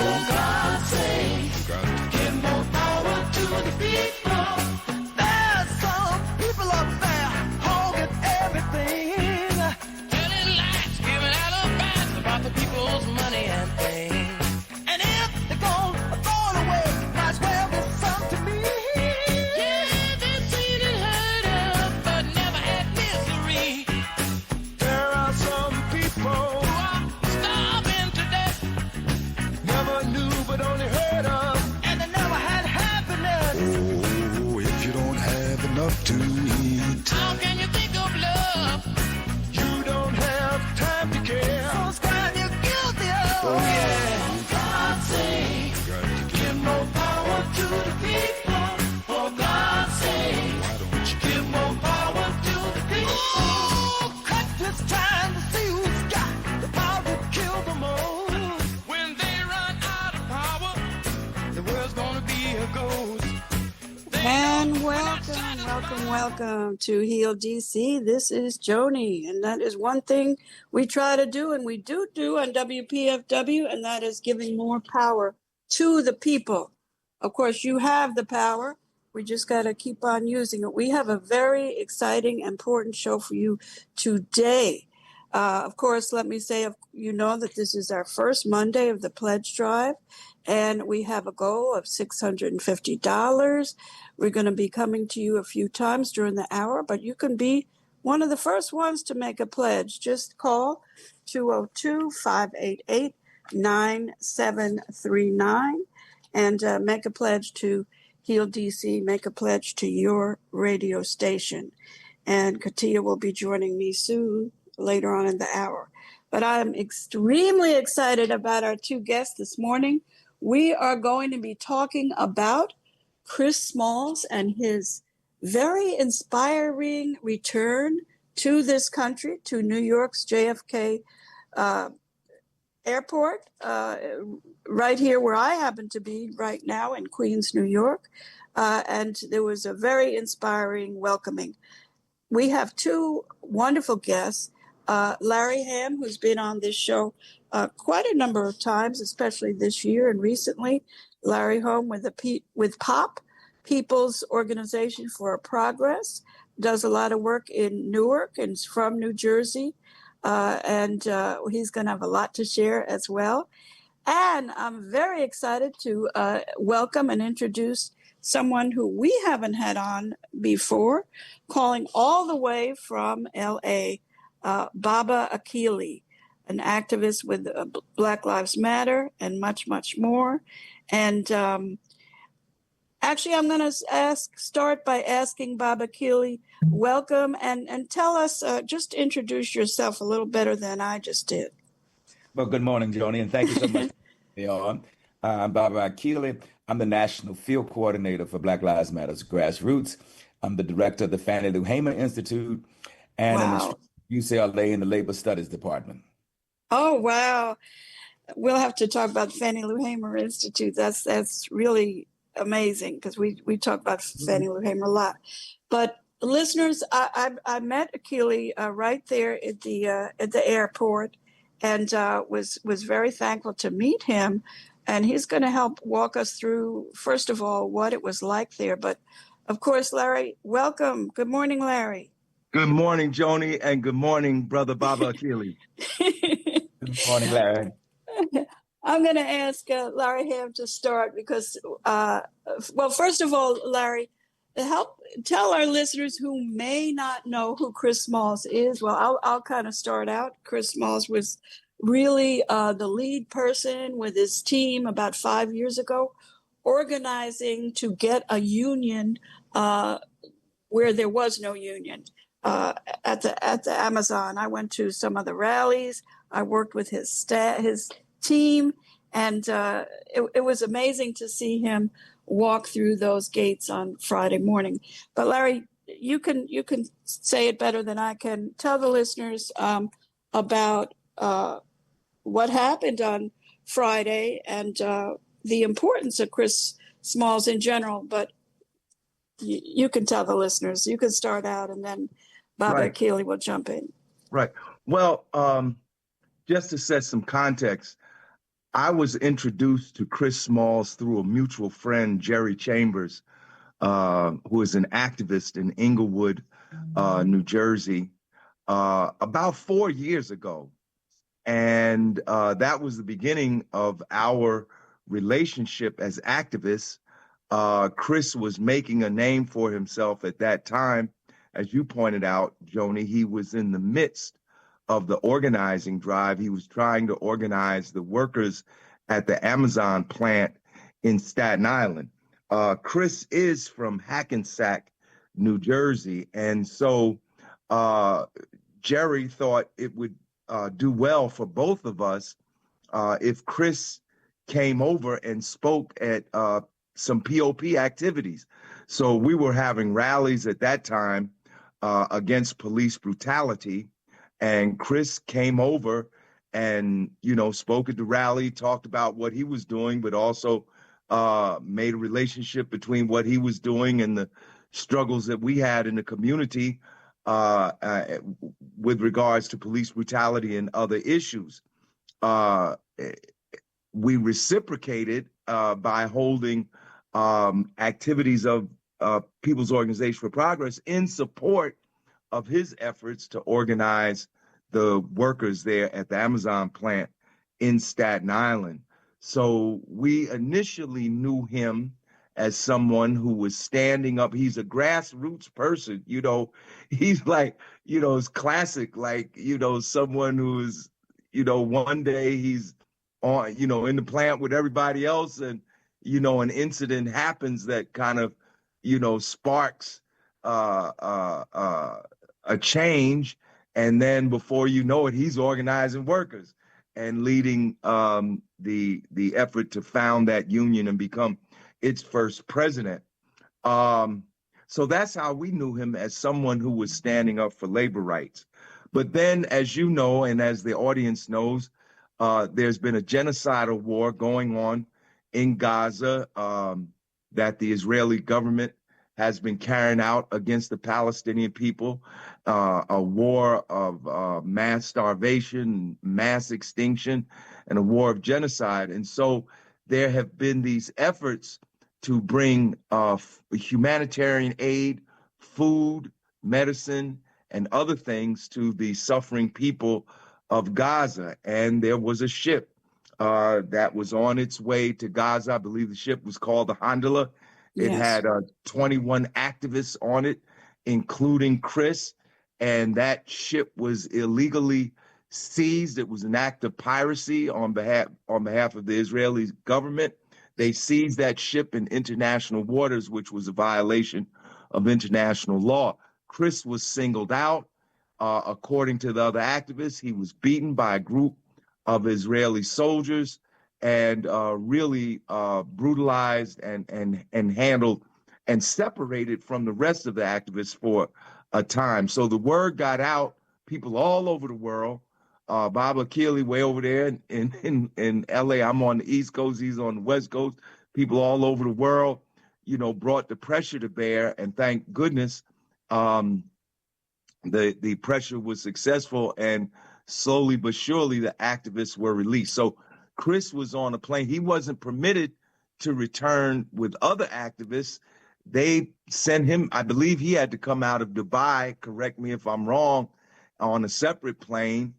For God's sake, give more power to the people. There's some people up there holding everything. Telling lies, giving out advice about the people's money and things. And if they're gonna throw it away, might as well give some to me. Yeah, they've seen it, heard of, but never had misery. There are some people who are starving to death. Never knew, but only heard of, and they never had happiness. Oh, if you don't have enough to eat, How can you think of love? You don't have time to care. So it's crime you're guilty of. Oh yeah. For God's sake, give more power to the people. For God's sake, give more power to the people. Oh, cut this time to see who's got the power to kill the most. When they run out of power, the world's gonna be a ghost. And welcome to Heal DC. This is Joni, and that is one thing we try to do, and we do on WPFW, and that is giving more power to the people. Of course, you have the power. We just got to keep on using it. We have a very exciting, important show for you today. Of course, let me say, you know that this is our first Monday of the pledge drive, and we have a goal of $650. We're going to be coming to you a few times during the hour, but you can be one of the first ones to make a pledge. Just call 202-588-9739 and make a pledge to Heal DC, make a pledge to your radio station. And Katia will be joining me soon, later on in the hour. But I'm extremely excited about our two guests this morning. We are going to be talking about Chris Smalls and his very inspiring return to this country, to New York's JFK airport, right here where I happen to be right now in Queens, New York. And there was a very inspiring welcoming. We have two wonderful guests. Larry Ham, who's been on this show quite a number of times, especially this year and recently. Larry Home with POP, People's Organization for Progress, does a lot of work in Newark and is from New Jersey. And he's going to have a lot to share as well. And I'm very excited to welcome and introduce someone who we haven't had on before, calling all the way from L.A., Baba Akili, an activist with Black Lives Matter and much, much more. And actually, I'm going to start by asking Baba Akili, welcome, and tell us, just introduce yourself a little better than I just did. Well, good morning, Joni, and thank you so much for being on. I'm Baba Akili. I'm the National Field Coordinator for Black Lives Matter's Grassroots. I'm the Director of the Fannie Lou Hamer Institute and an instructor at UCLA in the Labor Studies Department. Oh, wow. We'll have to talk about the Fannie Lou Hamer Institute. That's really amazing because we talk about Fannie Lou Hamer a lot. But listeners, I met Akili right there at the airport and was very thankful to meet him. And he's going to help walk us through, first of all, what it was like there. But of course, Larry, welcome. Good morning, Larry. Good morning, Joni, and good morning, Brother Baba Akili. Good morning, Larry. I'm going to ask Larry Ham to start because, well, first of all, Larry, tell our listeners who may not know who Chris Smalls is. Well, I'll kind of start out. Chris Smalls was really the lead person with his team about 5 years ago, organizing to get a union where there was no union at the Amazon. I went to some of the rallies. I worked with his staff, his team, and it was amazing to see him walk through those gates on Friday morning. But Larry, you can say it better than I can. Tell the listeners about what happened on Friday and the importance of Chris Smalls in general. But you can tell the listeners. You can start out, and then Baba Akili will jump in. Right. Well, just to set some context, I was introduced to Chris Smalls through a mutual friend, Jerry Chambers, who is an activist in Inglewood, New Jersey, about 4 years ago. And that was the beginning of our relationship as activists. Chris was making a name for himself at that time. As you pointed out, Joni, he was in the midst of the organizing drive. He was trying to organize the workers at the Amazon plant in Staten Island. Chris is from Hackensack, New Jersey. And so Jerry thought it would do well for both of us if Chris came over and spoke at some POP activities. So we were having rallies at that time against police brutality. And Chris came over and, spoke at the rally, talked about what he was doing, but also made a relationship between what he was doing and the struggles that we had in the community with regards to police brutality and other issues. We reciprocated by holding activities of People's Organization for Progress in support of his efforts to organize the workers there at the Amazon plant in Staten Island. So we initially knew him as someone who was standing up. He's a grassroots person, he's like, it's classic, like, someone who's, one day he's on, in the plant with everybody else, and, an incident happens that kind of, sparks a change. And then before you know it, he's organizing workers and leading the effort to found that union and become its first president. So that's how we knew him, as someone who was standing up for labor rights. But then, as you know, and as the audience knows, there's been a genocidal war going on in Gaza that the Israeli government has been carrying out against the Palestinian people, a war of mass starvation, mass extinction, and a war of genocide. And so there have been these efforts to bring humanitarian aid, food, medicine, and other things to the suffering people of Gaza. And there was a ship that was on its way to Gaza. I believe the ship was called the Hondola. It had 21 activists on it, including Chris, and that ship was illegally seized. It was an act of piracy on behalf of the Israeli government. They seized that ship in international waters, which was a violation of international law. Chris was singled out. According to the other activists, he was beaten by a group of Israeli soldiers and really brutalized and handled and separated from the rest of the activists for a time. So the word got out, people all over the world. Baba Keeley way over there in LA. I'm on the East Coast, he's on the West Coast. People all over the world, brought the pressure to bear, and thank goodness the pressure was successful, and slowly but surely the activists were released. So Chris was on a plane. He wasn't permitted to return with other activists. They sent him, I believe he had to come out of Dubai, correct me if I'm wrong, on a separate plane.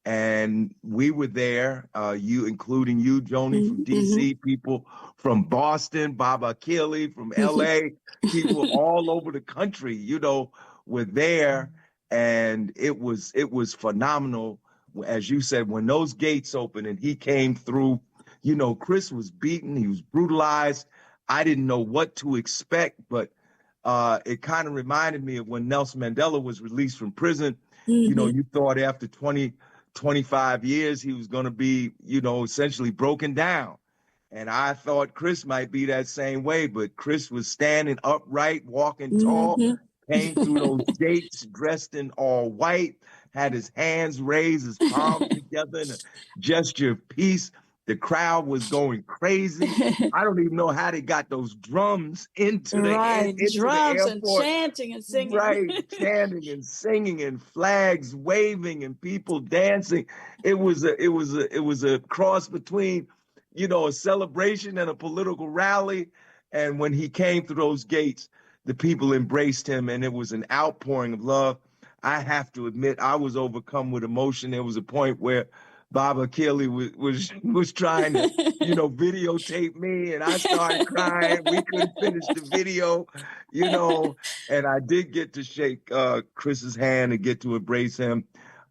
And we were there, including you, Joni, from DC, people from Boston, Baba Keeley from LA, people all over the country, were there. And it was phenomenal. As you said, when those gates opened and he came through, Chris was beaten, he was brutalized. I didn't know what to expect, but it kind of reminded me of when Nelson Mandela was released from prison. You thought after 25 years, he was going to be, essentially broken down. And I thought Chris might be that same way, but Chris was standing upright, walking tall, came through those gates dressed in all white, had his hands raised, his palms together in a gesture of peace. The crowd was going crazy. I don't even know how they got those drums into the drums airport. And chanting and singing. Right, chanting and singing and flags waving and people dancing. It was a cross between a celebration and a political rally. And when he came through those gates, the people embraced him, and it was an outpouring of love. I have to admit, I was overcome with emotion. There was a point where Baba Keely was trying to, videotape me, and I started crying. We couldn't finish the video, and I did get to shake Chris's hand and get to embrace him,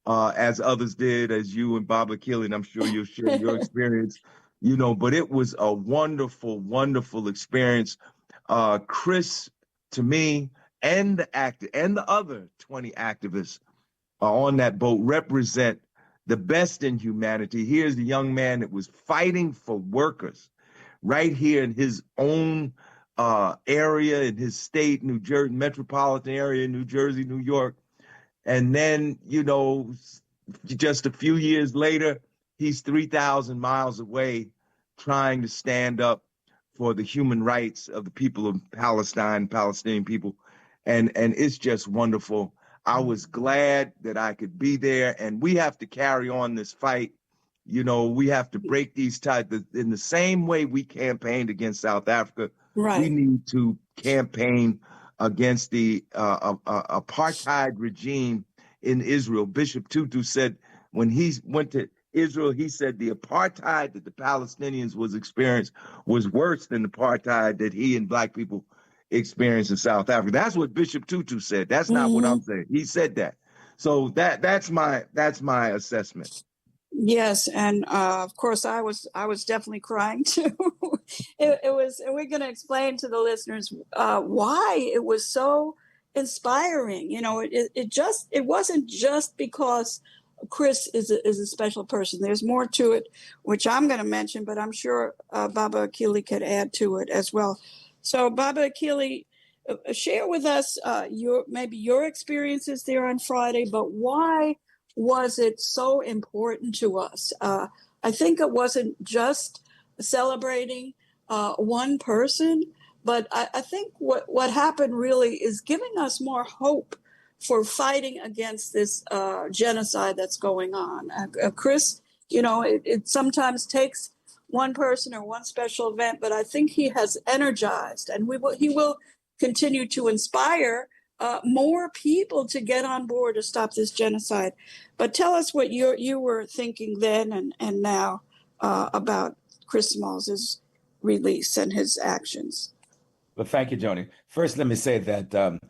as others did, as you and Baba Keely, and I'm sure you'll share your experience, but it was a wonderful, wonderful experience. Chris, to me, and the other 20 activists on that boat represent the best in humanity. Here's the young man that was fighting for workers right here in his own area, in his state, New Jersey, metropolitan area, New Jersey, New York. And then, just a few years later, he's 3,000 miles away trying to stand up for the human rights of the people of Palestine, Palestinian people. And it's just wonderful. I was glad that I could be there, and we have to carry on this fight. We have to break these ties. In the same way we campaigned against South Africa, Right. we need to campaign against the apartheid regime in Israel. Bishop Tutu said when he went to Israel, he said the apartheid that the Palestinians was experiencing was worse than the apartheid that he and Black people experienced in South Africa. That's what Bishop Tutu said. That's not what I'm saying. He said that. So that's my assessment. Yes, and of course, I was definitely crying too. It was, and we're going to explain to the listeners why it was so inspiring. It wasn't just because Chris is a special person. There's more to it, which I'm going to mention, but I'm sure Baba Akili could add to it as well. So, Baba Akili, share with us your experiences there on Friday, but why was it so important to us? I think it wasn't just celebrating one person, but I think what happened really is giving us more hope for fighting against this genocide that's going on. Chris, it sometimes takes one person or one special event, but I think he has energized, and he will continue to inspire more people to get on board to stop this genocide. But tell us what you were thinking then and now about Chris Smalls's release and his actions. Well, thank you, Joni. First, let me say that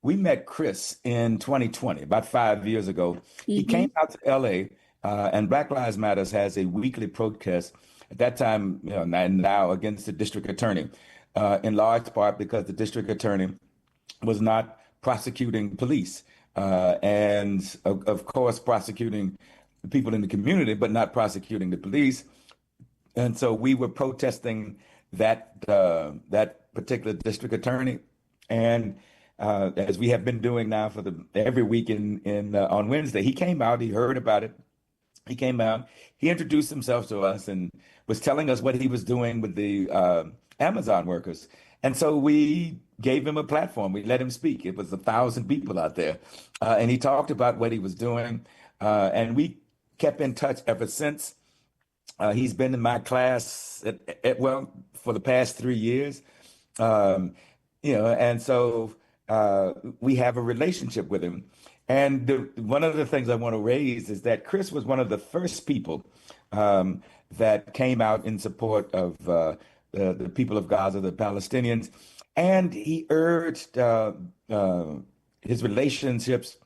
we met Chris in 2020, about 5 years ago. He came out to LA, and Black Lives Matters has a weekly protest at that time, and now against the district attorney, in large part because the district attorney was not prosecuting police, and of course prosecuting the people in the community, but not prosecuting the police. And so we were protesting that particular district attorney, and as we have been doing now for every week on Wednesday, he came out. He heard about it. He came out. He introduced himself to us and was telling us what he was doing with the Amazon workers. And so we gave him a platform. We let him speak. It was 1,000 people out there, and he talked about what he was doing. And we kept in touch ever since. He's been in my class for the past 3 years, and so we have a relationship with him. And one of the things I want to raise is that Chris was one of the first people that came out in support of the people of Gaza, the Palestinians, and he urged his relationships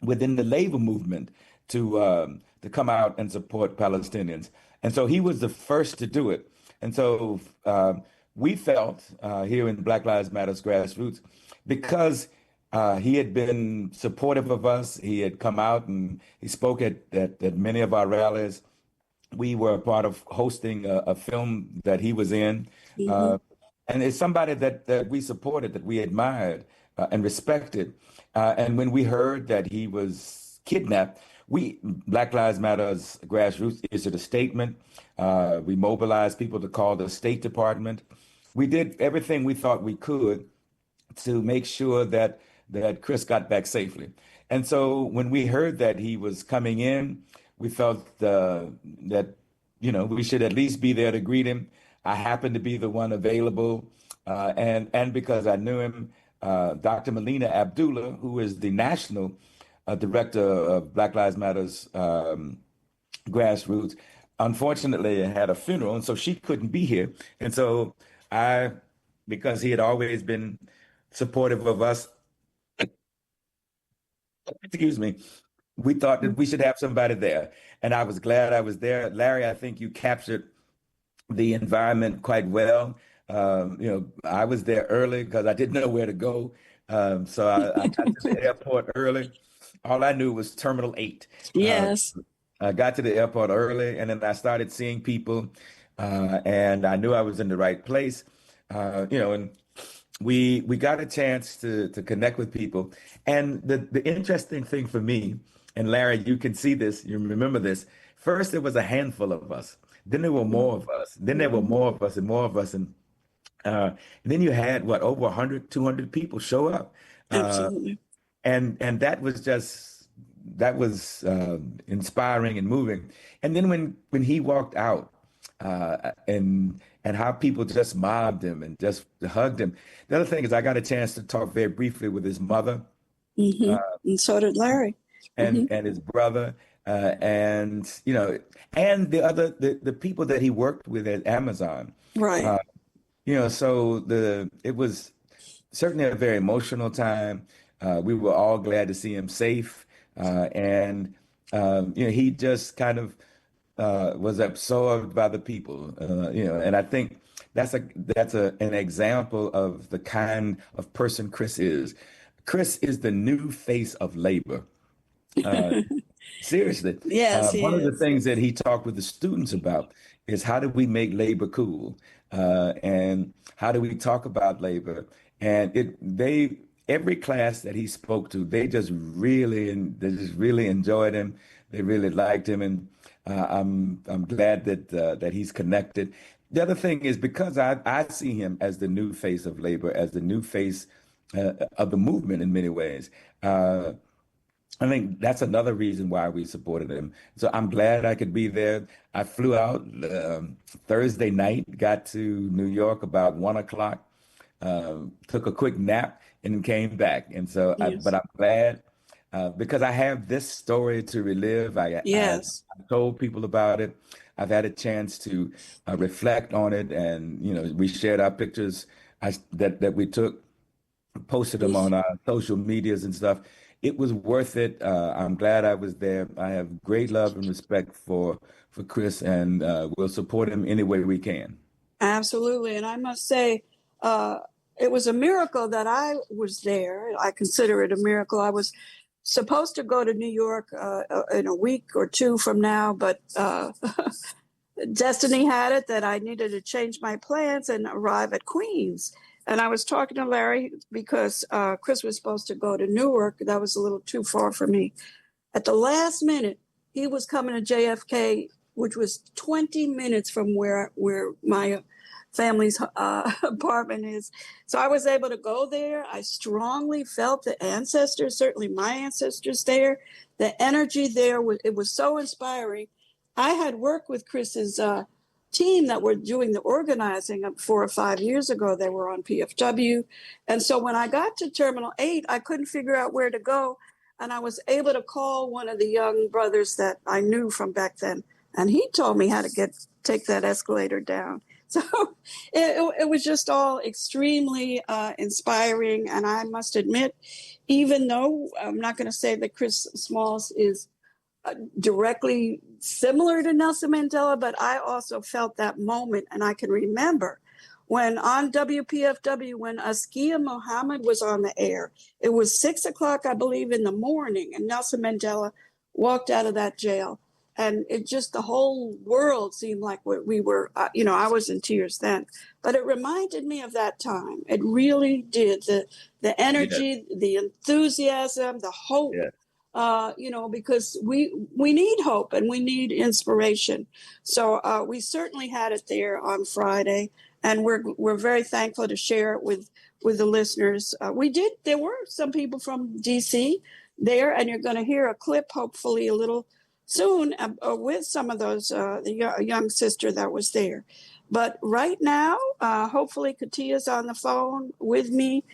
within the labor movement to come out and support Palestinians. And so he was the first to do it. And so we felt here in Black Lives Matters grassroots, because he had been supportive of us, he had come out and he spoke at many of our rallies. We were a part of hosting a film that he was in. And it's somebody that we supported, that we admired and respected. And when we heard that he was kidnapped, Black Lives Matters grassroots issued a statement. We mobilized people to call the State Department. We did everything we thought we could to make sure that Chris got back safely. And so when we heard that he was coming in, we felt that we should at least be there to greet him. I happened to be the one available, and because I knew him, Dr. Melina Abdullah, who is the national director of Black Lives Matters grassroots, unfortunately had a funeral, and so she couldn't be here. And so I, because he had always been supportive of us, excuse me, we thought that we should have somebody there. And I was glad I was there. Larry, I think you captured the environment quite well. I was there early because I didn't know where to go. So I got to the airport early. All I knew was Terminal 8. Yes. I got to the airport early, and then I started seeing people, and I knew I was in the right place. And we got a chance to connect with people. And the interesting thing for me, and Larry, you can see this, you remember this. First, there was a handful of us. Then there were more of us. Then there were more of us and more of us. And then you had over 100, 200 people show up. Absolutely. And that was inspiring and moving. And then when he walked out, and how people just mobbed him and just hugged him. The other thing is I got a chance to talk very briefly with his mother. And so did Larry. And his brother, and and the people that he worked with at Amazon. Right. So it was certainly a very emotional time. We were all glad to see him safe, and he just kind of was absorbed by the people. And I think that's an example of the kind of person Chris is. Chris is the new face of labor. Seriously. Yes, he one of the is. things that he talked with the students about is how do we make labor cool, and how do we talk about labor? And every class that he spoke to, they just really enjoyed him. They really liked him, and I'm glad that he's connected. The other thing is because I see him as the new face of labor, as the new face of the movement in many ways. I think that's another reason why we supported him. So I'm glad I could be there. I flew out Thursday night, got to New York about 1 o'clock, took a quick nap, and came back. And so, Yes. but I'm glad because I have this story to relive. Yes. I've told people about it. I've had a chance to reflect on it, and we shared our pictures that we took, posted them on our social medias and stuff. It was worth it. I'm glad I was there. I have great love and respect for Chris, and we'll support him any way we can. Absolutely. And I must say, it was a miracle that I was there. I consider it a miracle. I was supposed to go to New York in a week or two from now, but destiny had it that I needed to change my plans and arrive at Queens. And I was talking to Larry because Chris was supposed to go to Newark. That was a little too far for me. At the last minute, he was coming to JFK, which was 20 minutes from where my family's apartment is. So I was able to go there. I strongly felt the ancestors, certainly my ancestors there. The energy there, it was so inspiring. I had worked with Chris's team that were doing the organizing 4 or 5 years ago. They were on PFW. And so when I got to Terminal 8, I couldn't figure out where to go. And I was able to call one of the young brothers that I knew from back then. And he told me how to take that escalator down. So it was just all extremely inspiring. And I must admit, even though I'm not going to say that Chris Smalls is directly similar to Nelson Mandela, but I also felt that moment. And I can remember when on WPFW, when Askia Muhammad was on the air, it was 6 o'clock, I believe, in the morning, and Nelson Mandela walked out of that jail. And it just, the whole world seemed like we were, I was in tears then, but it reminded me of that time. It really did. The energy, the enthusiasm, the hope, because we need hope and we need inspiration. So we certainly had it there on Friday, and we're very thankful to share it with the listeners. There were some people from DC there, and you're going to hear a clip, hopefully a little soon with some of those, the young sister that was there. But right now, hopefully Katia's on the phone with me.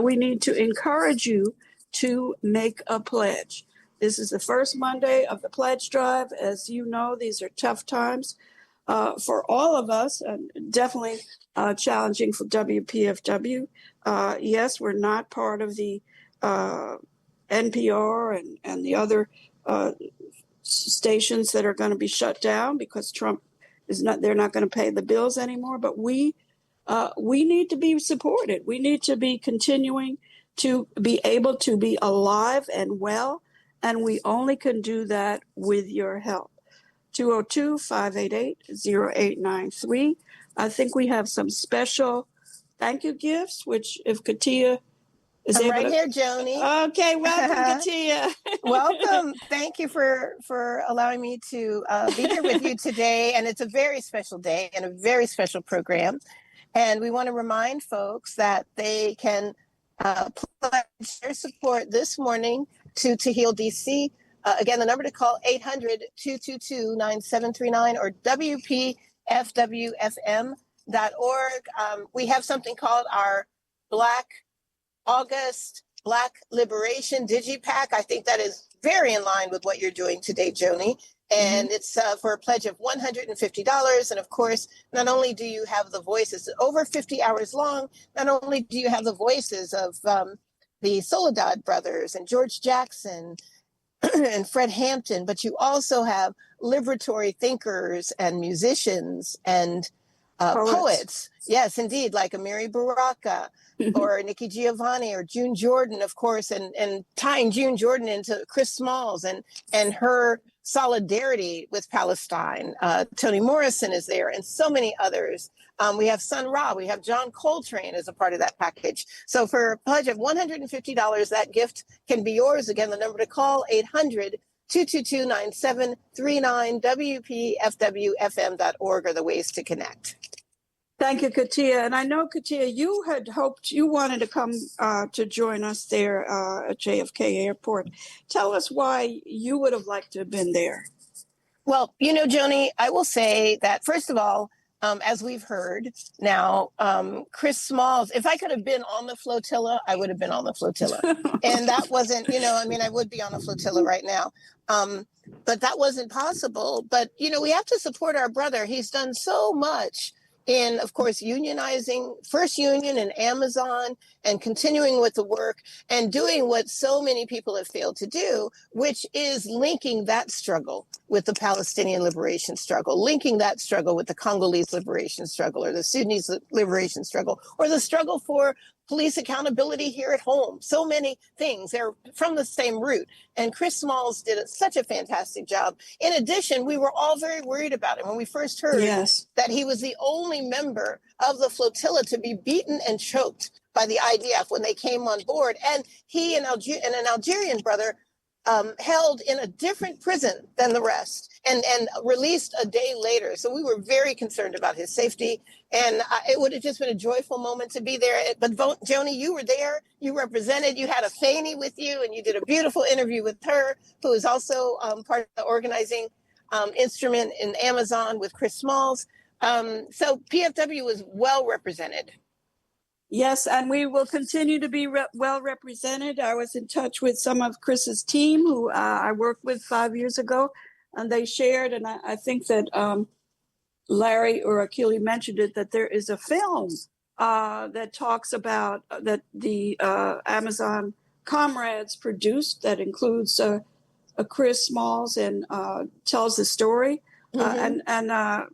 We need to encourage you to make a pledge. This is the first Monday of the pledge drive. As you know, these are tough times for all of us, and definitely challenging for WPFW. Yes, we're not part of the NPR and the other stations that are going to be shut down because Trump is not. They're not going to pay the bills anymore. But we need to be supported. We need to be continuing to be able to be alive and well, and we only can do that with your help. 202-588-0893. I think we have some special thank you gifts, which if Katia is I'm able right to... here, Joni. Okay, welcome, Katia. Welcome. Thank you for allowing me to be here with you today. And it's a very special day and a very special program. And we want to remind folks that they can pledge their support this morning to Heal DC. Again, the number to call 800-222-9739 or WPFWFM.org. We have something called our August Black Liberation Digipack. I think that is very in line with what you're doing today, Joni. And it's for a pledge of $150. And of course, not only do you have the voices over 50 hours long, not only do you have the voices of the Soledad brothers and George Jackson and Fred Hampton, but you also have liberatory thinkers and musicians and poets. Yes, indeed, like Amiri Baraka or Nikki Giovanni or June Jordan, of course, and tying June Jordan into Chris Smalls and her solidarity with Palestine. Toni Morrison is there and so many others. We have Sun Ra, we have John Coltrane as a part of that package. So for a pledge of $150, that gift can be yours. Again, the number to call, 800-222-9739, WPFWFM.org are the ways to connect. Thank you, Katia. And I know, Katia, you had hoped you wanted to come to join us there at JFK Airport. Tell us why you would have liked to have been there. Well, you know, Joni, I will say that, first of all, as we've heard now, Chris Smalls, if I could have been on the flotilla, I would have been on the flotilla. And that wasn't, I would be on the flotilla right now. But that wasn't possible. But, we have to support our brother. He's done so much in, of course, unionizing First Union and Amazon and continuing with the work and doing what so many people have failed to do, which is linking that struggle with the Palestinian liberation struggle, linking that struggle with the Congolese liberation struggle or the Sudanese liberation struggle or the struggle for police accountability here at home. So many things. They're from the same root. And Chris Smalls did such a fantastic job. In addition, we were all very worried about him when we first heard that he was the only member of the flotilla to be beaten and choked by the IDF when they came on board. And he and an Algerian brother held in a different prison than the rest and released a day later. So we were very concerned about his safety. And it would have just been a joyful moment to be there. But Joni, you were there, you represented, you had a Faney with you, and you did a beautiful interview with her, who is also part of the organizing instrument in Amazon with Chris Smalls. So PFW was well represented. Yes, and we will continue to be well represented. I was in touch with some of Chris's team who I worked with 5 years ago, and they shared, and I think that Larry or Akili mentioned it, that there is a film that talks about that the Amazon comrades produced that includes Chris Smalls and tells the story. And I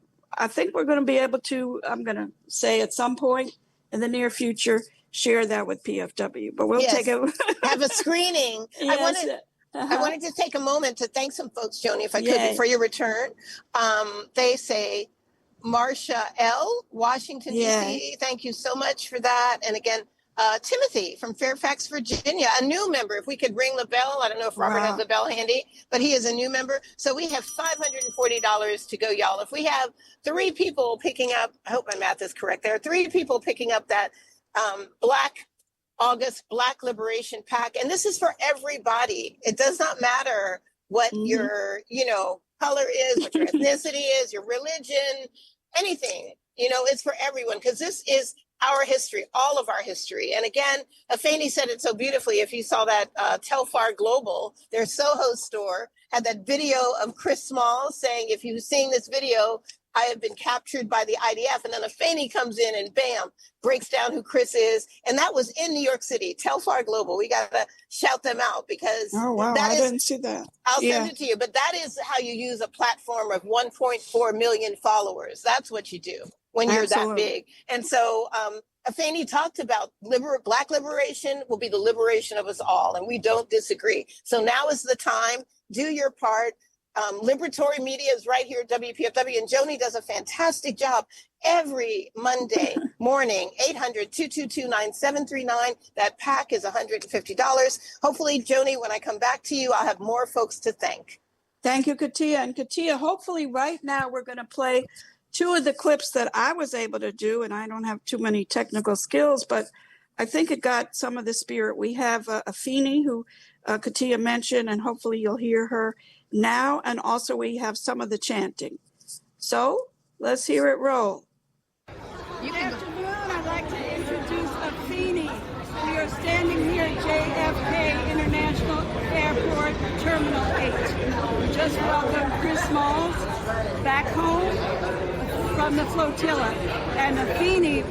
think we're going to be able to, I'm going to say at some point in the near future, share that with PFW. But we'll take it. Have a screening. Yes. I wanted to take a moment to thank some folks, Joni, if I could, before your return. They say, Marcia L., Washington, D.C., thank you so much for that. And again, Timothy from Fairfax, Virginia, a new member. If we could ring the bell, I don't know if Robert has the bell handy, but he is a new member. So we have $540 to go, y'all. If we have 3 people picking up, I hope my math is correct, there are 3 people picking up that August Black Liberation Pack. And this is for everybody. It does not matter what your, color is, what your ethnicity is, your religion, anything, it's for everyone, because this is our history, all of our history. And again, Afeni said it so beautifully. If you saw that Telfar Global, their Soho store, had that video of Chris Smalls saying, if you've seen this video, I have been captured by the IDF. And then Afeni comes in and bam, breaks down who Chris is. And that was in New York City, Telfar Global. We got to shout them out because I didn't see that. I'll send it to you. But that is how you use a platform of 1.4 million followers. That's what you do when you're that big. And so Afeni talked about Black liberation will be the liberation of us all. And we don't disagree. So now is the time. Do your part. Liberatory Media is right here at WPFW, and Joni does a fantastic job every Monday morning, 800-222-9739. That pack is $150. Hopefully, Joni, when I come back to you, I'll have more folks to thank. Thank you, Katia. And Katia, hopefully right now we're going to play two of the clips that I was able to do, and I don't have too many technical skills, but I think it got some of the spirit. We have Afeni, who Katia mentioned, and hopefully you'll hear her now, and also we have some of the chanting. So let's hear it roll. Good afternoon. I'd like to introduce Afeni. We are standing here at JFK International Airport, Terminal 8. We just welcomed Chris Smalls back home from the Flotilla, and Afeni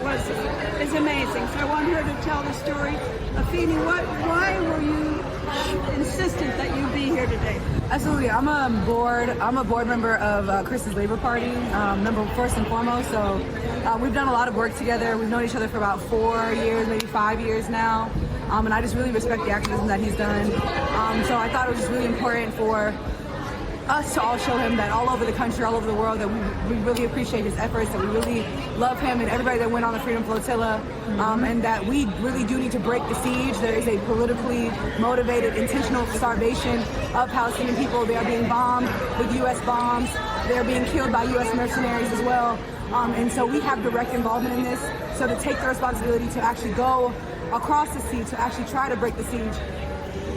is amazing. So I want her to tell the story. Afeni, why were you insistent that you be here today? Absolutely. I'm a board member of Chris's Labor Party, first and foremost. So we've done a lot of work together. We've known each other for about 4 years, maybe 5 years now. And I just really respect the activism that he's done. So I thought it was just really important for us to all show him that all over the country, all over the world, that we really appreciate his efforts, that we really love him and everybody that went on the Freedom Flotilla, and that we really do need to break the siege. There is a politically motivated, intentional starvation of Palestinian people. They are being bombed with U.S. bombs. They're being killed by U.S. mercenaries as well. And so we have direct involvement in this. So to take the responsibility to actually go across the sea, to actually try to break the siege,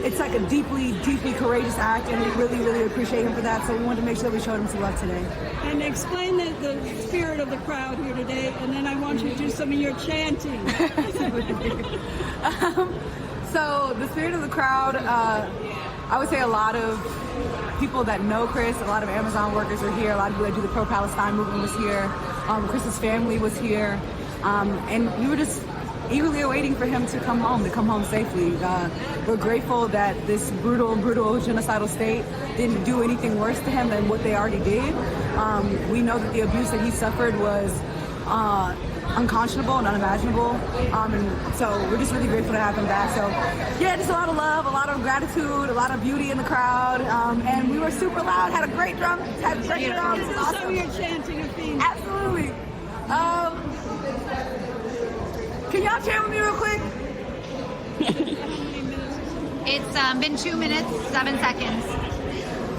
it's like a deeply, deeply courageous act, and we really, really appreciate him for that. So we wanted to make sure that we showed him some love today. And explain the spirit of the crowd here today, and then I want you to do some of your chanting. So the spirit of the crowd, I would say a lot of people that know Chris, a lot of Amazon workers are here, a lot of people that do the pro-Palestine movement was here, Chris's family was here, and we were just eagerly awaiting for him to come home safely. We're grateful that this brutal genocidal state didn't do anything worse to him than what they already did. We know that the abuse that he suffered was unconscionable and unimaginable, and so we're just really grateful to have him back. So yeah, just a lot of love, a lot of gratitude, a lot of beauty in the crowd, and we were super loud, had great drums. Awesome. So you're chanting a theme. Absolutely. Can y'all chant with me real quick? It's been 2 minutes, 7 seconds.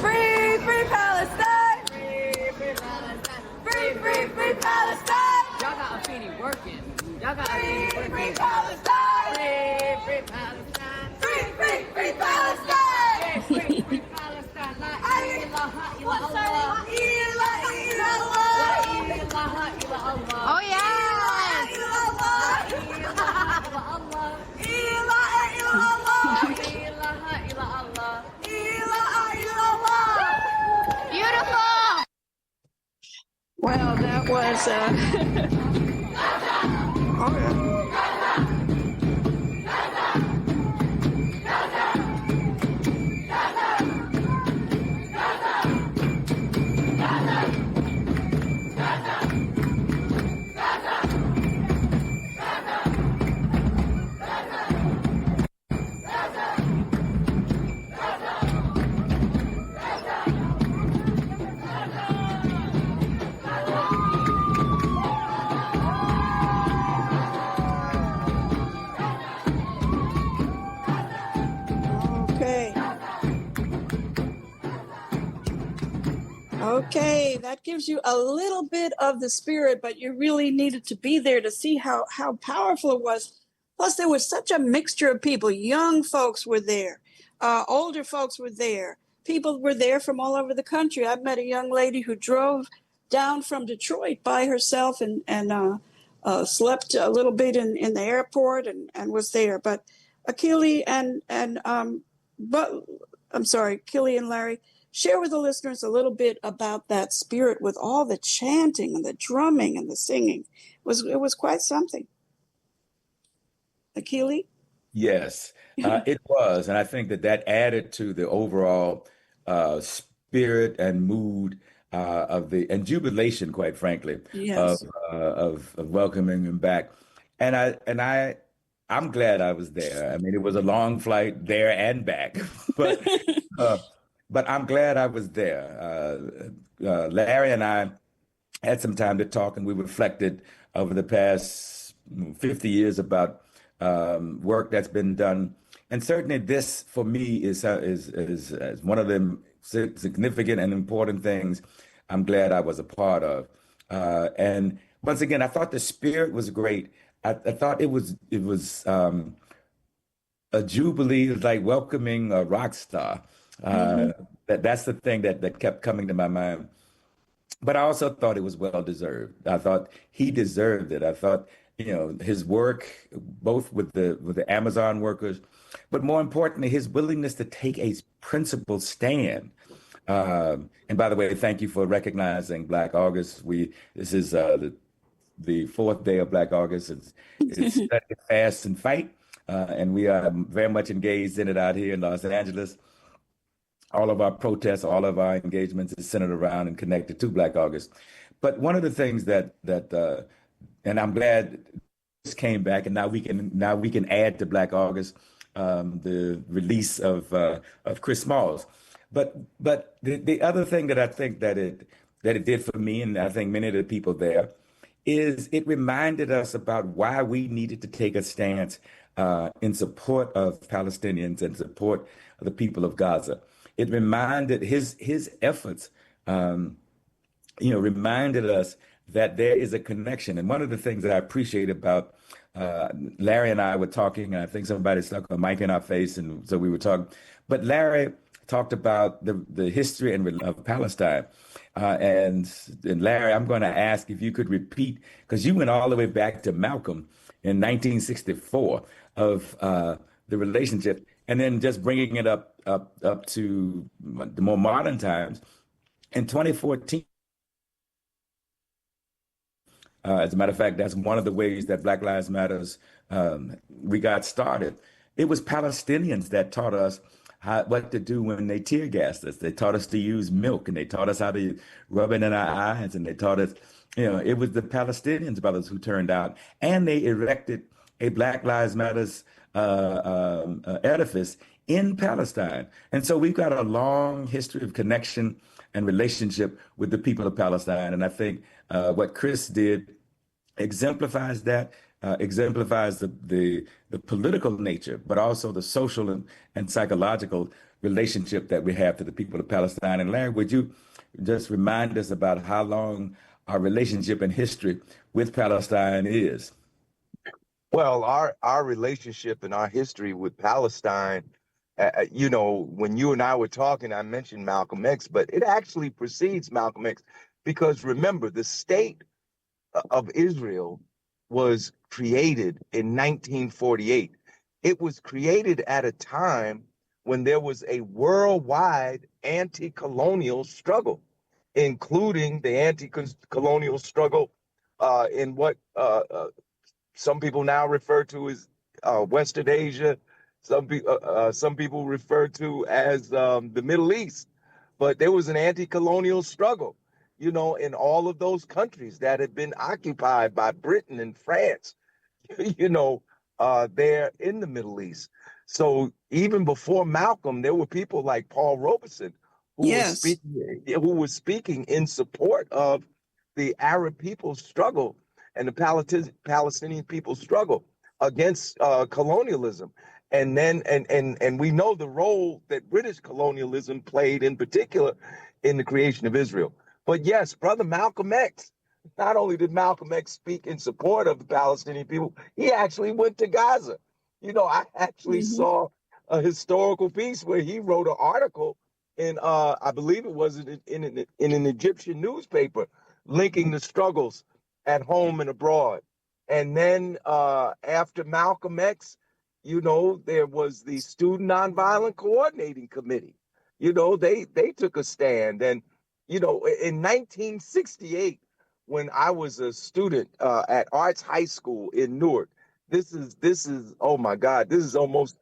Free, free Palestine! Free, free Palestine! Free, free, free Palestine! Y'all got Afeni working. Y'all got Afeni working. Free Palestine! Free, free Palestine! Free, free, free Palestine! Free, free, free Palestine! La ilaha illallah! La ilaha illallah! La ilaha illallah! Oh yeah! Beautiful! Well, that was all right. Okay, that gives you a little bit of the spirit, but you really needed to be there to see how powerful it was. Plus, there was such a mixture of people. Young folks were there. Older folks were there. people were there from all over the country. I've met a young lady who drove down from Detroit by herself and slept a little bit in the airport and was there. But Akili Akili and Larry, share with the listeners a little bit about that spirit with all the chanting and the drumming and the singing. It was quite something. Akili? Yes, it was. And I think that that added to the overall spirit and mood and jubilation, quite frankly, of, Yes. of welcoming him back. I'm glad I was there. I mean, it was a long flight there and back, but uh, but I'm glad I was there. Larry and I had some time to talk, and we reflected over the past 50 years about work that's been done. And certainly, this for me is one of the significant and important things I'm glad I was a part of. And once again, I thought the spirit was great. I thought it was a jubilee, like welcoming a rock star. Mm-hmm. That's the thing that kept coming to my mind. But I also thought it was well deserved. I thought he deserved it. I thought, his work, both with the Amazon workers, but more importantly, his willingness to take a principled stand. And by the way, thank you for recognizing Black August. This is the fourth day of Black August. It's study, fast, and fight, and we are very much engaged in it out here in Los Angeles. All of our protests, all of our engagements is centered around and connected to Black August. But one of the things and I'm glad this came back, and now we can add to Black August the release of Chris Smalls. But the other thing that I think that it did for me, and I think many of the people there, is it reminded us about why we needed to take a stance in support of Palestinians and support of the people of Gaza. It reminded his efforts, reminded us that there is a connection. And one of the things that I appreciate about Larry and I were talking, and I think somebody stuck a mic in our face, and so we were talking. But Larry talked about the history of Palestine. And Larry, I'm going to ask if you could repeat, because you went all the way back to Malcolm in 1964 of the relationship, and then just bringing it up to the more modern times. In 2014, as a matter of fact, that's one of the ways that Black Lives Matters we got started. It was Palestinians that taught us what to do when they tear gassed us. They taught us to use milk, and they taught us how to rub it in our eyes, and they taught us, it was the Palestinians brothers who turned out, and they erected a Black Lives Matters edifice in Palestine. And so we've got a long history of connection and relationship with the people of Palestine. And I think what Chris did exemplifies that, exemplifies the political nature, but also the social and psychological relationship that we have to the people of Palestine. And Larry, would you just remind us about how long our relationship and history with Palestine is? Well, our relationship and our history with Palestine, when you and I were talking, I mentioned Malcolm X, but it actually precedes Malcolm X, because remember, the state of Israel was created in 1948. It was created at a time when there was a worldwide anti-colonial struggle, including the anti-colonial struggle in what some people now refer to as Western Asia. Some people refer to as the Middle East. But there was an anti-colonial struggle, in all of those countries that had been occupied by Britain and France, there in the Middle East. So even before Malcolm, there were people like Paul Robeson who was speaking in support of the Arab people's struggle and the Palestinian people's struggle against colonialism. And then and we know the role that British colonialism played in particular in the creation of Israel. But yes, brother Malcolm X, not only did Malcolm X speak in support of the Palestinian people, he actually went to Gaza. I actually saw a historical piece where he wrote an article in I believe it was in an Egyptian newspaper, linking the struggles at home and abroad. And then after Malcolm X, there was the Student Nonviolent Coordinating Committee. They took a stand. And in 1968, when I was a student at Arts High School in Newark, this is oh my God, this is almost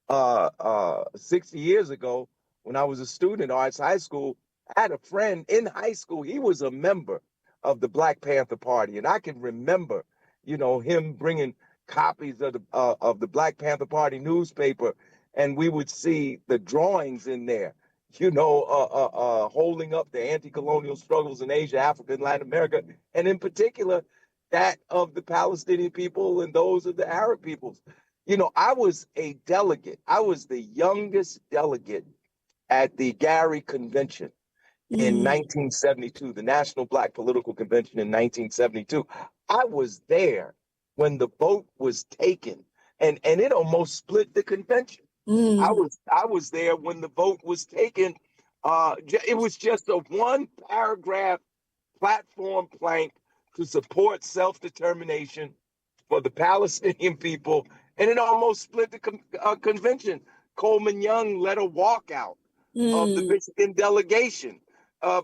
60 years ago. When I was a student at Arts High School, I had a friend in high school. He was a member of the Black Panther Party, and I can remember, him bringing copies of the Black Panther Party newspaper, and we would see the drawings in there, holding up the anti-colonial struggles in Asia, Africa, and Latin America, and in particular, that of the Palestinian people and those of the Arab peoples. I was a delegate. I was the youngest delegate at the Gary Convention in 1972, the National Black Political Convention in 1972. I was there when the vote was taken, and it almost split the convention. I was there when the vote was taken. It was just a one paragraph platform plank to support self-determination for the Palestinian people, and it almost split the convention. Coleman Young led a walkout of the Michigan delegation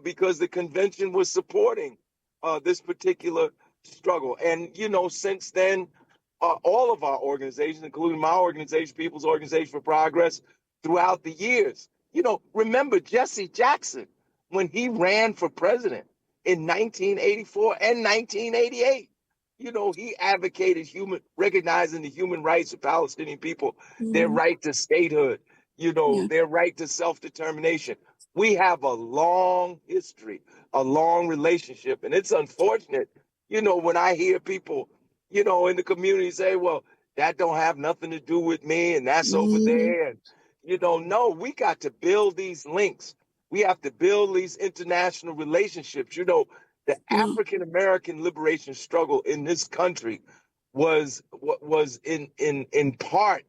because the convention was supporting this particular struggle. And, since then, all of our organizations, including my organization, People's Organization for Progress, throughout the years, remember Jesse Jackson when he ran for president in 1984 and 1988. He advocated recognizing the human rights of Palestinian people, their right to statehood, their right to self-determination. We have a long history, a long relationship. And it's unfortunate, when I hear people, in the community say, well, that don't have nothing to do with me and that's over there. And, no, we got to build these links. We have to build these international relationships. The African American liberation struggle in this country was in part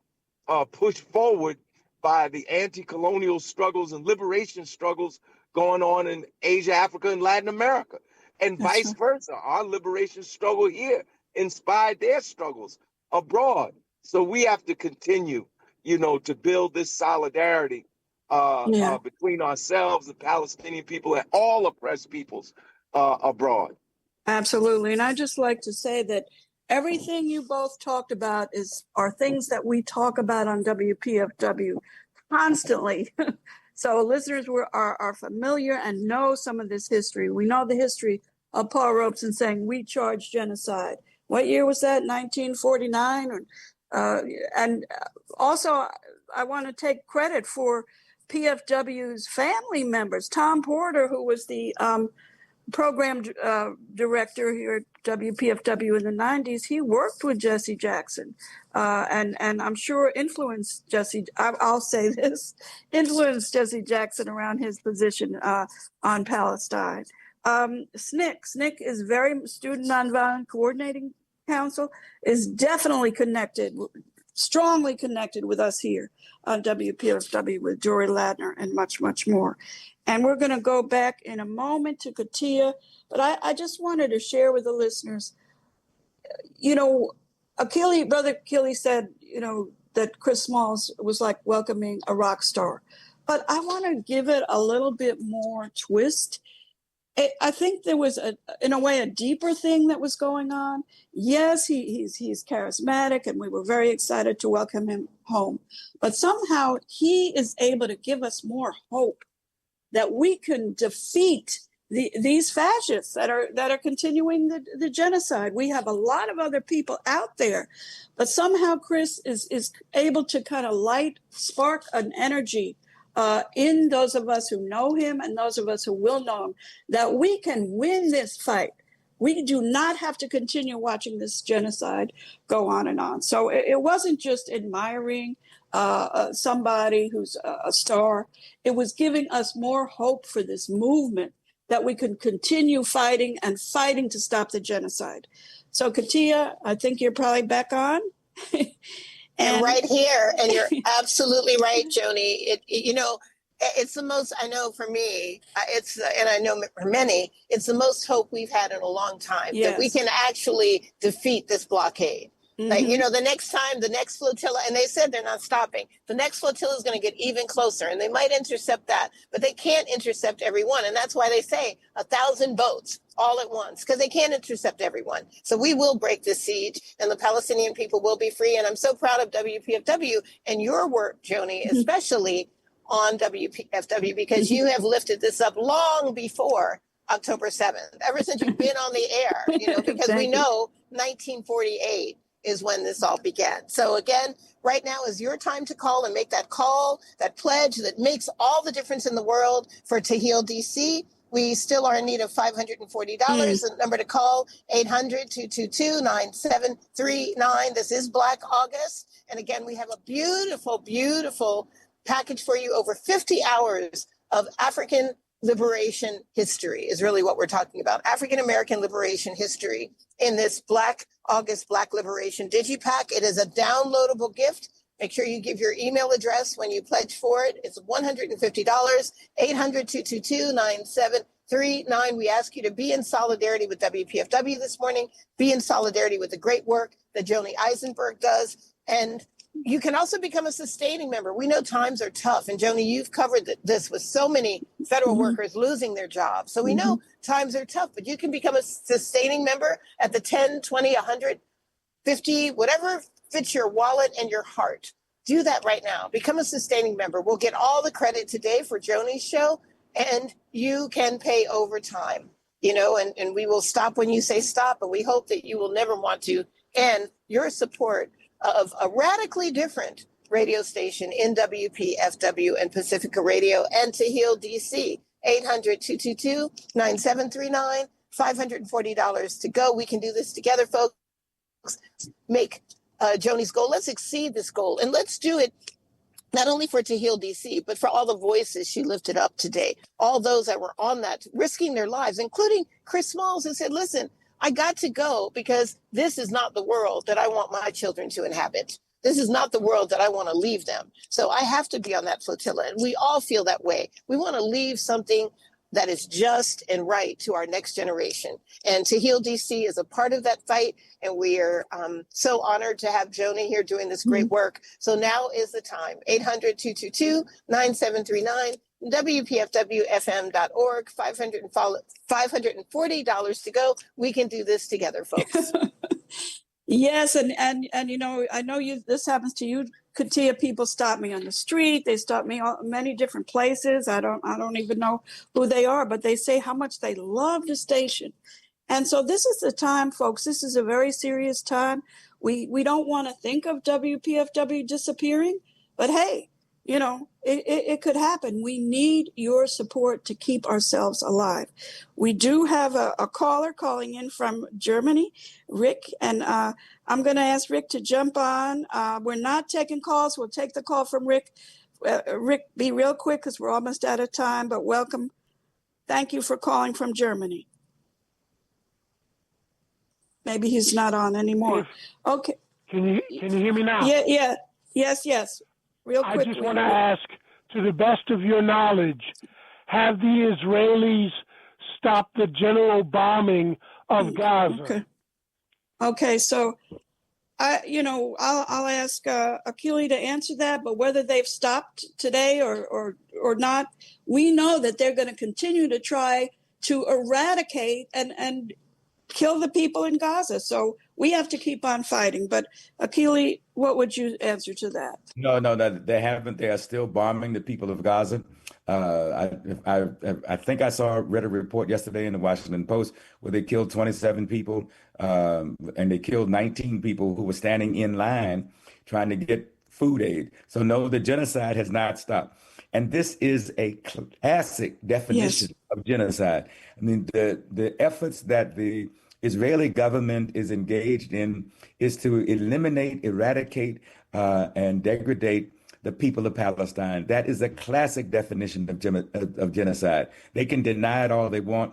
pushed forward by the anti-colonial struggles and liberation struggles going on in Asia, Africa, and Latin America, and vice versa. Our liberation struggle here inspired their struggles abroad. So we have to continue, to build this solidarity between ourselves, the Palestinian people, and all oppressed peoples abroad. Absolutely. And I just like to say that everything you both talked about are things that we talk about on WPFW constantly. So listeners are familiar and know some of this history. We know the history of Paul Robeson saying we charge genocide. What year was that? 1949? And also, I want to take credit for PFW's family members. Tom Porter, who was the program director here at WPFW in the 90s, he worked with Jesse Jackson and I'm sure influenced Jesse, I'll say this, influenced Jesse Jackson around his position on Palestine. SNCC is Student Nonviolent Coordinating Council, is definitely connected, strongly connected with us here on WPFW with Jory Ladner and much, much more. And we're going to go back in a moment to Katia, but I just wanted to share with the listeners, Brother Achille said, that Chris Smalls was like welcoming a rock star. But I want to give it a little bit more twist. I think there was, in a way, a deeper thing that was going on. Yes, he's charismatic, and we were very excited to welcome him home. But somehow he is able to give us more hope that we can defeat these fascists that are continuing the genocide. We have a lot of other people out there, but somehow Chris is able to kind of spark an energy in those of us who know him and those of us who will know him, that we can win this fight. We do not have to continue watching this genocide go on and on. So it wasn't just admiring somebody who's a star. It was giving us more hope for this movement that we can continue fighting to stop the genocide. So Katia, I think you're probably back on. And right here, and you're absolutely right, Joni. It's the most, I know for me, and I know for many, it's the most hope we've had in a long time that we Yes. can actually defeat this blockade. Like, Mhm. the next time, the next flotilla, and they said they're not stopping. The next flotilla is going to get even closer, and they might intercept that, but they can't intercept everyone. And that's why they say 1,000 boats all at once, because they can't intercept everyone. So we will break this siege, and the Palestinian people will be free. And I'm so proud of WPFW and your work, Joni, especially on WPFW, because you have lifted this up long before October 7th, ever since you've been on the air, because we know 1948 is when this all began. So again, right now is your time to call and make that call, that pledge that makes all the difference in the world for To Heal DC. We still are in need of $540. The number to call, 800-222-9739. This is Black August. And again, we have a beautiful, beautiful package for you. Over 50 hours of African liberation history is really what we're talking about. African American liberation history in this Black August Black Liberation Digipack. It is a downloadable gift. Make sure you give your email address when you pledge for it. It's $150, 800-222-9739. We ask you to be in solidarity with WPFW this morning, be in solidarity with the great work that Joni Eisenberg does. And you can also become a sustaining member. We know times are tough. And Joni, you've covered this with so many federal workers losing their jobs. So we know times are tough, but you can become a sustaining member at the 10, 20, 100, 50, whatever fits your wallet and your heart. Do that right now. Become a sustaining member. We'll get all the credit today for Joni's show, and you can pay overtime, and we will stop when you say stop, but we hope that you will never want to end your support of a radically different radio station in WPFW and Pacifica Radio and To Heal DC. 800-222-9739, $540 to go. We can do this together, folks. Make Joni's goal. Let's exceed this goal, and let's do it not only for To Heal DC, but for all the voices she lifted up today, all those that were on that, risking their lives, including Chris Smalls, who said, listen, I got to go because this is not the world that I want my children to inhabit. This is not the world that I want to leave them. So I have to be on that flotilla. And we all feel that way. We want to leave something that is just and right to our next generation. And To Heal DC is a part of that fight. And we are so honored to have Joni here doing this great work. So now is the time. 800-222-9739. WPFWFM.org, $540 to go. We can do this together, folks. Yes, and I know this happens to you, Katia. People stop me on the street. They stop me many different places. I don't even know who they are, but they say how much they love the station. And so this is the time, folks. This is a very serious time. We don't want to think of WPFW disappearing, but hey, it could happen. We need your support to keep ourselves alive. We do have a caller calling in from Germany, Rick, and I'm going to ask Rick to jump on. We're not taking calls. We'll take the call from Rick. Rick, be real quick because we're almost out of time, but welcome. Thank you for calling from Germany. Maybe he's not on anymore. Okay. Can you hear me now? Yeah. Yes. Real quickly. I just want to ask, to the best of your knowledge, have the Israelis stopped the general bombing of Gaza? Okay. So, I'll ask Akili to answer that. But whether they've stopped today or not, we know that they're going to continue to try to eradicate and kill the people in Gaza. So we have to keep on fighting. But Akili, what would you answer to that? No, they haven't. They are still bombing the people of Gaza. I think read a report yesterday in the Washington Post where they killed 27 people, and they killed 19 people who were standing in line trying to get food aid. So no, the genocide has not stopped. And this is a classic definition of genocide. I mean, the efforts that the Israeli government is engaged in is to eliminate, eradicate, and degrade the people of Palestine. That is a classic definition of genocide. They can deny it all they want,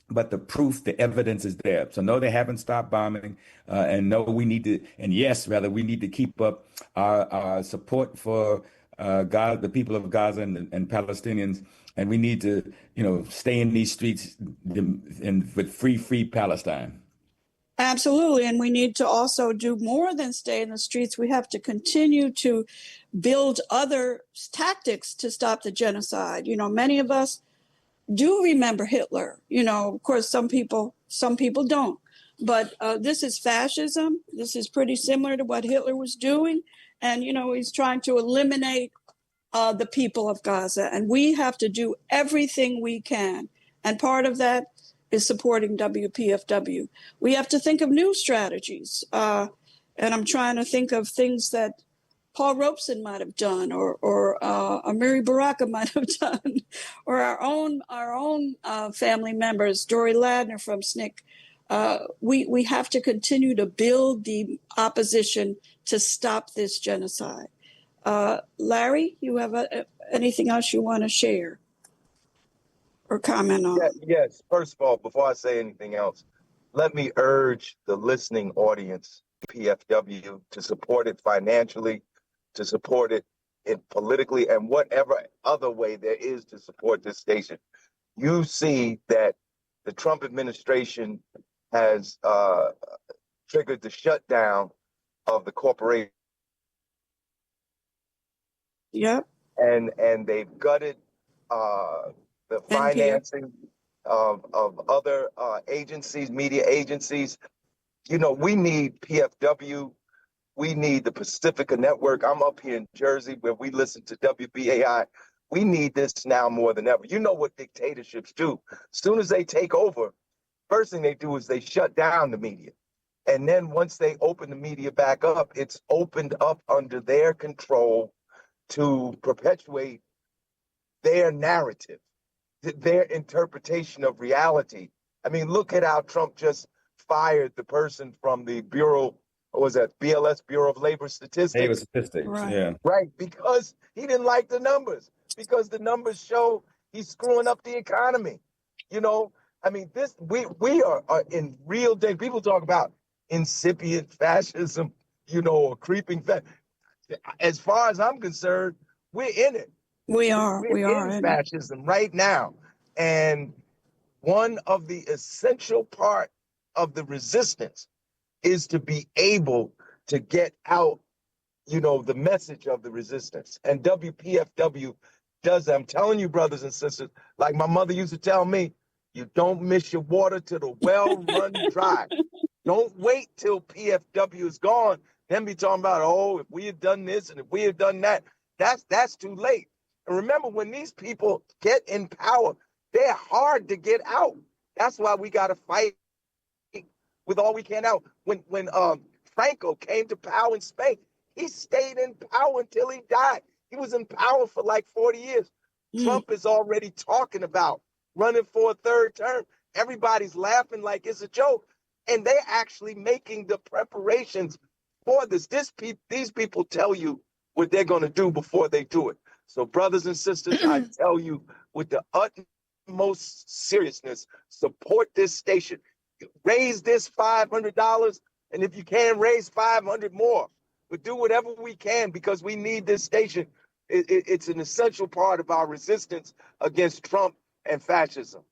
but the proof, the evidence is there. So no, they haven't stopped bombing, and no, we need to keep up our support for Gaza, the people of Gaza and Palestinians, and we need to, stay in these streets with free Palestine. Absolutely. And we need to also do more than stay in the streets. We have to continue to build other tactics to stop the genocide. Many of us do remember Hitler. Of course, some people don't. But this is fascism. This is pretty similar to what Hitler was doing. And, he's trying to eliminate the people of Gaza. And we have to do everything we can. And part of that is supporting WPFW. We have to think of new strategies. And I'm trying to think of things that Paul Robeson might have done, or Amiri Baraka might have done, or our own family members, Dory Ladner from SNCC. We have to continue to build the opposition to stop this genocide. Larry, you have anything else you want to share or comment on? Yes. First of all, before I say anything else, let me urge the listening audience, PFW, to support it financially, to support it politically, and whatever other way there is to support this station. You see that the Trump administration has triggered the shutdown of the corporation. Yep. And they've gutted the financing of other agencies, media agencies. We need PFW. We need the Pacifica Network. I'm up here in Jersey where we listen to WBAI. We need this now more than ever. You know what dictatorships do. As soon as they take over, first thing they do is they shut down the media. And then once they open the media back up, it's opened up under their control to perpetuate their narrative, their interpretation of reality. I mean, look at how Trump just fired the person from the Bureau, what was that, BLS, Bureau of Labor Statistics? Labor Statistics, right. Yeah. Right, because he didn't like the numbers, because the numbers show he's screwing up the economy. I mean, we are in real danger. People talk about incipient fascism, or creeping fascism. As far as I'm concerned, we're in it. We are in fascism right now. And one of the essential part of the resistance is to be able to get out, the message of the resistance. And WPFW does that. I'm telling you, brothers and sisters, like my mother used to tell me, you don't miss your water till the well run dry. Don't wait till PFW is gone, then be talking about, oh, if we had done this and if we had done that. That's too late. And remember, when these people get in power, they're hard to get out. That's why we got to fight with all we can out. When Franco came to power in Spain, he stayed in power until he died. He was in power for like 40 years. Trump is already talking about running for a third term. Everybody's laughing like it's a joke. And they're actually making the preparations for this. These people tell you what they're going to do before they do it. So brothers and sisters, I tell you with the utmost seriousness, support this station. Raise this $500. And if you can, raise 500 more. But do whatever we can because we need this station. It's an essential part of our resistance against Trump and fascism.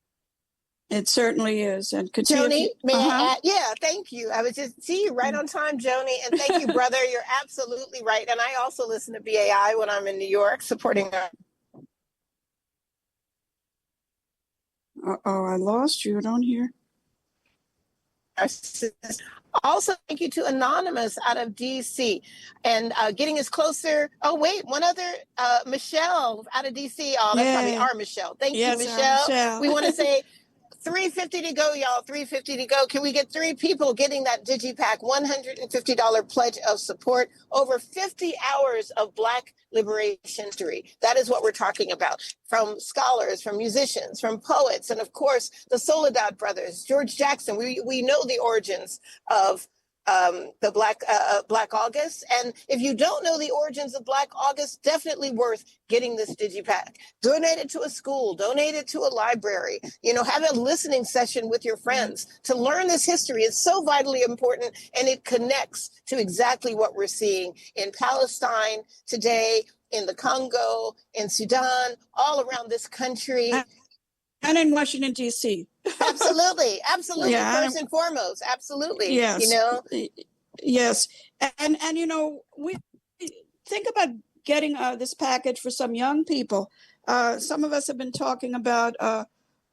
It certainly is. And Joni, may I add? Yeah, thank you. I was just see you right on time, Joni. And thank you, brother. You're absolutely right. And I also listen to BAI when I'm in New York supporting our. Uh-oh, I lost you. I don't hear. Also, thank you to Anonymous out of DC and getting us closer. Oh, wait, one other, Michelle out of DC. Oh, that's probably our Michelle. Thank you, Michelle. We want to say 350 to go, y'all. 350 to go. Can we get 3 people getting that DigiPack $150 pledge of support? Over 50 hours of Black liberation history. That is what we're talking about. From scholars, from musicians, from poets, and of course, the Soledad brothers, George Jackson. We know the origins of the Black August. And if you don't know the origins of Black August, definitely worth getting this DigiPack. Donate it to a school, donate it to a library, have a listening session with your friends to learn this history. It's so vitally important, and it connects to exactly what we're seeing in Palestine today, in the Congo, in Sudan, all around this country. And in Washington, D.C. Absolutely. Absolutely. Yeah, First and foremost. Absolutely. Yes. You know? Yes. And you know, we think about getting this package for some young people. Some of us have been talking about,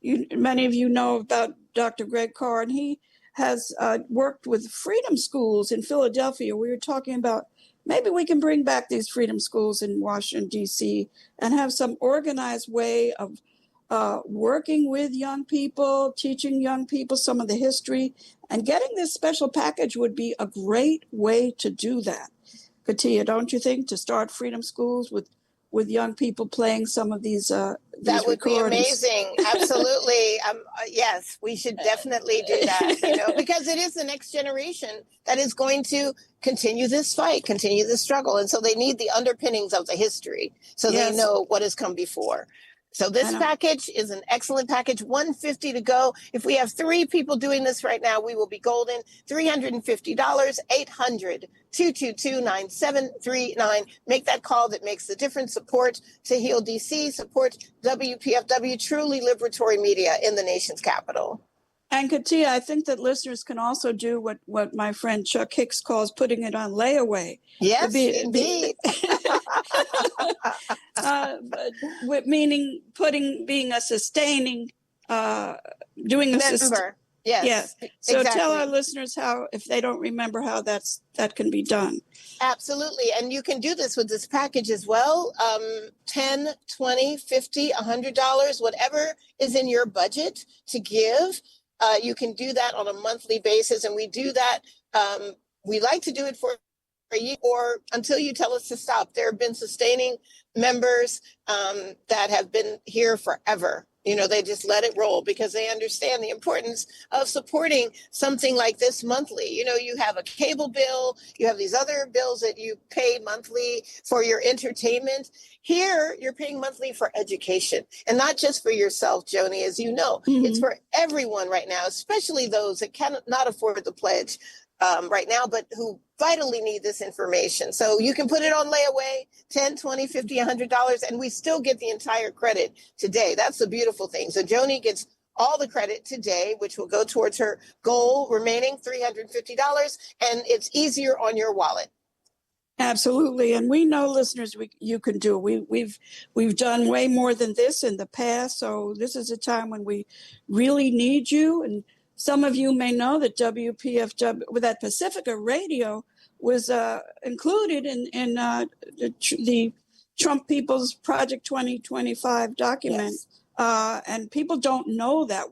many of you know about Dr. Greg Carr, and he has worked with freedom schools in Philadelphia. We were talking about maybe we can bring back these freedom schools in Washington, D.C. and have some organized way of working with young people, teaching young people some of the history, and getting this special package would be a great way to do that. Katia, don't you think, to start freedom schools with young people playing some of these that would be amazing. Absolutely. Yes, we should definitely do that, you know, because it is the next generation that is going to continue this fight, continue this struggle. And so they need the underpinnings of the history so they know what has come before. So this package is an excellent package. $150 to go. If we have 3 people doing this right now, we will be golden. $350. 800-222-9739. Make that call that makes the difference. Support To Heal DC. Support WPFW, truly liberatory media in the nation's capital. And Katia, I think that listeners can also do what my friend Chuck Hicks calls putting it on layaway. Yes, indeed. Meaning being a sustaining, doing a member. Yes. So exactly. Tell our listeners how, if they don't remember how that can be done. Absolutely. And you can do this with this package as well. $10, $20, $50, $100, whatever is in your budget to give. You can do that on a monthly basis. And we do that. We like to do it for a year or until you tell us to stop. There have been sustaining members that have been here forever. You know, they just let it roll because they understand the importance of supporting something like this monthly. You know, you have a cable bill, you have these other bills that you pay monthly for your entertainment. Here, you're paying monthly for education, and not just for yourself, Joni, as you know. It's for everyone right now, especially those that cannot afford the pledge right now, but who vitally need this information. So you can put it on layaway, $10, $20, $50, $100, and we still get the entire credit today. That's the beautiful thing. So Joni gets all the credit today, which will go towards her goal remaining $350, and it's easier on your wallet. Absolutely, and we know, listeners, you can do it. We've done way more than this in the past, so this is a time when we really need you. And some of you may know that WPFW, with that Pacifica Radio, was included in the Trump People's Project 2025 document. Yes. And people don't know that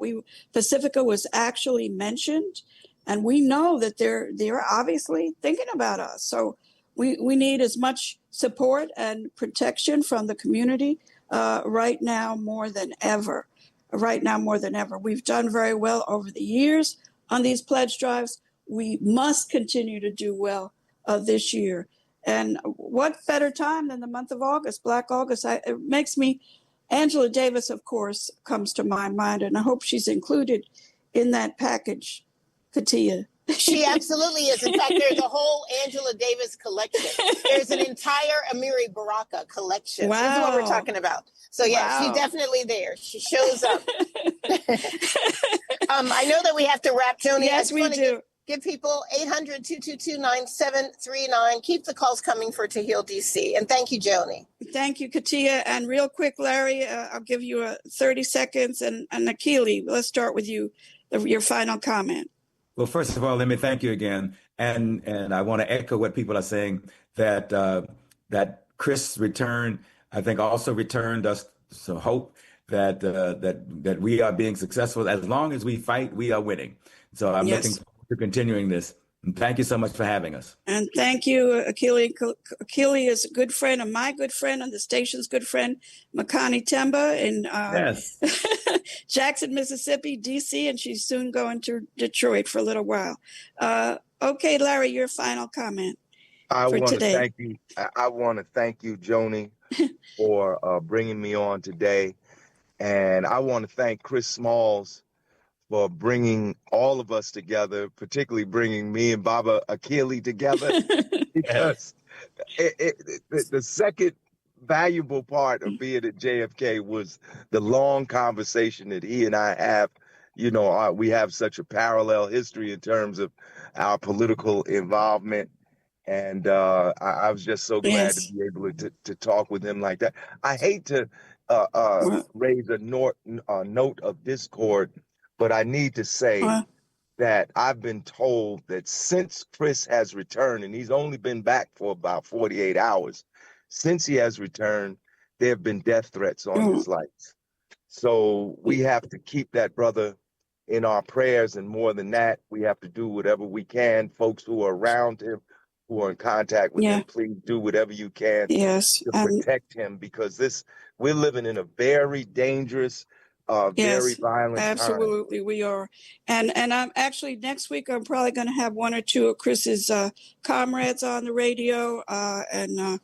Pacifica was actually mentioned, and we know that they're obviously thinking about us. So we need as much support and protection from the community right now more than ever. We've done very well over the years on these pledge drives. We must continue to do well this year. And what better time than the month of August, Black August? It makes me, Angela Davis, of course, comes to my mind, and I hope she's included in that package, Katia. She absolutely is. In fact, there's a whole Angela Davis collection. There's an entire Amiri Baraka collection. Wow. This is what we're talking about. So yeah, she's definitely there. She shows up. I know that we have to wrap, Joni. Yes, we do. Give people 800-222-9739. Keep the calls coming for To Heal DC. And thank you, Joni. Thank you, Katia. And real quick, Larry, I'll give you 30 seconds. And Akili, let's start with you, your final comment. Well, first of all, let me thank you again. And I want to echo what people are saying, that that Chris' return, I think, also returned us some hope that that we are being successful. As long as we fight, we are winning. So I'm looking forward to continuing this. And thank you so much for having us. And thank you, Akili. Akili is a good friend, and my good friend, and the station's good friend, Makani Temba in Jackson, Mississippi, D.C., and she's soon going to Detroit for a little while. Okay, Larry, your final comment. I want to thank you. I want to thank you, Joni, for bringing me on today. And I want to thank Chris Smalls for bringing all of us together, particularly bringing me and Baba Akili together, because the second valuable part of being at JFK was the long conversation that he and I have. You know, we have such a parallel history in terms of our political involvement. And I was just so glad to Yes. be able to talk with him like that. I hate to raise a note of discord, but I need to say that I've been told that since Chris has returned, and he's only been back for about 48 hours, since he has returned, there have been death threats on his life. So we have to keep that brother in our prayers, and more than that, we have to do whatever we can. Folks who are around him, who are in contact with him, please do whatever you can to protect him, because we're living in a very dangerous, very violent time. Absolutely, we are. And I'm actually, next week, I'm probably going to have one or two of Chris's comrades on the radio and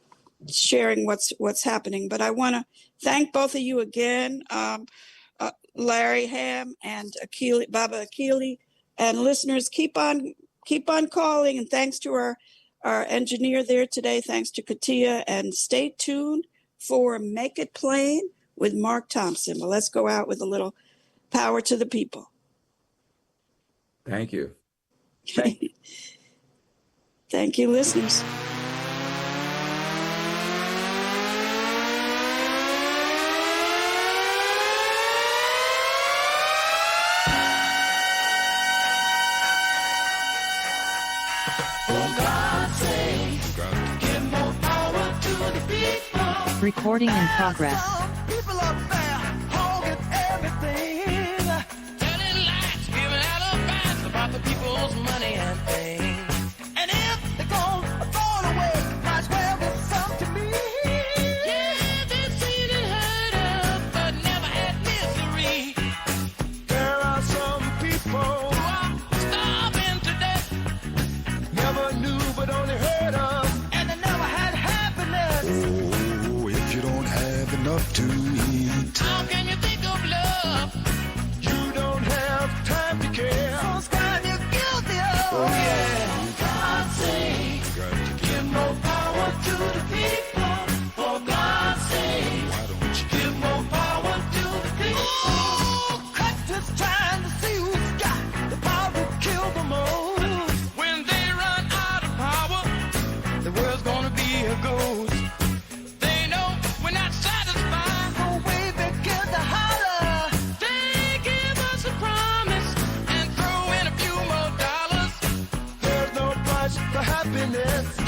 sharing what's happening. But I want to thank both of you again, Larry Ham and Baba Akili, and listeners, keep on calling. And thanks to our engineer there today. Thanks to Katia, and stay tuned for Make It Plain with Mark Thompson. Well, let's go out with a little power to the people. Thank you. Thank you, listeners. Recording in progress. People up there holding everything, telling lies, giving alibis about the people's money and things. And if they're gonna throw it away, might as well be some to me. Yeah, they've seen and heard of, but never had misery. There are some people who are starving to death, never knew but only heard of, and they never had happiness. Enough to eat. How can you think of love? You don't have time to care. So it's kind you're guilty of. Oh yeah. God sake, give more power to the people. For God's sake, why don't you give more power to the people? Oh, cut just trying to see who's got the power to kill the most. When they run out of power, the world's gonna be a ghost. Happiness.